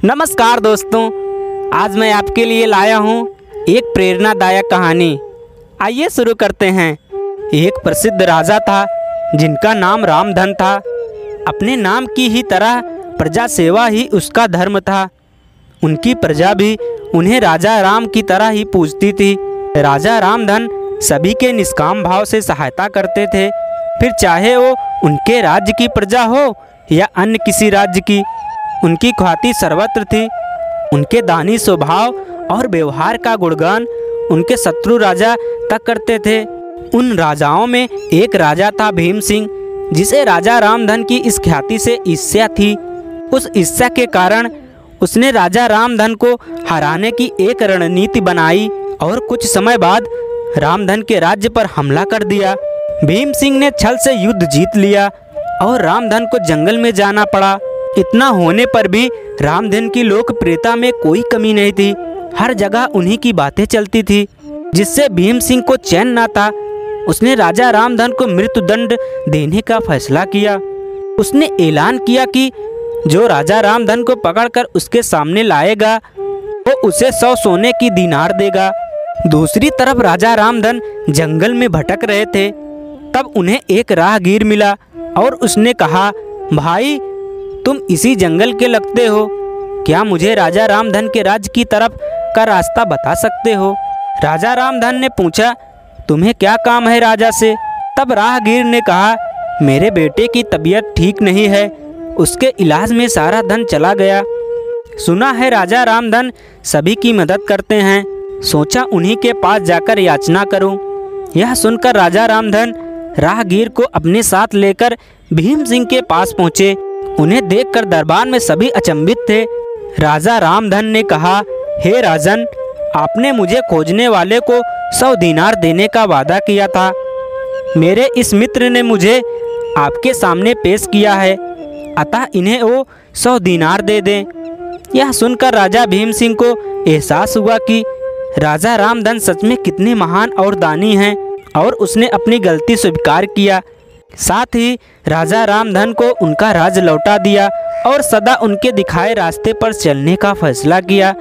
नमस्कार दोस्तों, आज मैं आपके लिए लाया हूँ एक प्रेरणादायक कहानी। आइए शुरू करते हैं। एक प्रसिद्ध राजा था जिनका नाम रामधन था। अपने नाम की ही तरह प्रजा सेवा ही उसका धर्म था। उनकी प्रजा भी उन्हें राजा राम की तरह ही पूजती थी। राजा रामधन सभी के निष्काम भाव से सहायता करते थे, फिर चाहे वो उनके राज्य की प्रजा हो या अन्य किसी राज्य की। उनकी ख्याति सर्वत्र थी। उनके दानी स्वभाव और व्यवहार का गुणगान उनके शत्रु राजा तक करते थे। उन राजाओं में एक राजा था भीम सिंह, जिसे राजा रामधन की इस ख्याति से ईर्ष्या थी। उस ईर्ष्या के कारण उसने राजा रामधन को हराने की एक रणनीति बनाई और कुछ समय बाद रामधन के राज्य पर हमला कर दिया। भीम सिंह ने छल से युद्ध जीत लिया और रामधन को जंगल में जाना पड़ा। इतना होने पर भी रामधन की लोकप्रियता में कोई कमी नहीं थी। हर जगह उन्हीं की बातें चलती थी, जिससे भीम सिंह को चैन न था। उसने राजा रामधन को मृत्युदंड देने का फैसला किया। उसने ऐलान किया कि जो राजा रामधन को पकड़कर उसके सामने लाएगा वो उसे 100 सोने की दीनार देगा। दूसरी तरफ राजा रामधन जंगल में भटक रहे थे। तब उन्हें एक राहगीर मिला और उसने कहा, भाई तुम इसी जंगल के लगते हो, क्या मुझे राजा रामधन के राज्य की तरफ का रास्ता बता सकते हो? राजा रामधन ने पूछा, तुम्हें क्या काम है राजा से? तब राहगीर ने कहा, मेरे बेटे की तबीयत ठीक नहीं है, उसके इलाज में सारा धन चला गया। सुना है राजा रामधन सभी की मदद करते हैं, सोचा उन्हीं के पास जाकर याचना करूं। यह सुनकर राजा रामधन राहगीर को अपने साथ लेकर भीम सिंह के पास पहुँचे। उन्हें देखकर दरबार में सभी अचंभित थे। राजा रामधन ने कहा, हे राजन, आपने मुझे खोजने वाले को 100 दीनार देने का वादा किया था। मेरे इस मित्र ने मुझे आपके सामने पेश किया है, अतः इन्हें वो 100 दीनार दे दें। यह सुनकर राजा भीम सिंह को एहसास हुआ कि राजा रामधन सच में कितने महान और दानी हैं, और उसने अपनी गलती स्वीकार किया। साथ ही राजा रामधन को उनका राज लौटा दिया और सदा उनके दिखाए रास्ते पर चलने का फैसला किया।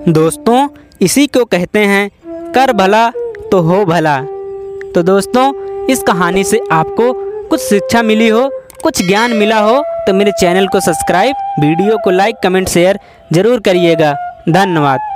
दोस्तों, इसी को कहते हैं कर भला तो हो भला। तो दोस्तों, इस कहानी से आपको कुछ शिक्षा मिली हो, कुछ ज्ञान मिला हो तो मेरे चैनल को सब्सक्राइब, वीडियो को लाइक, कमेंट, शेयर जरूर करिएगा। धन्यवाद।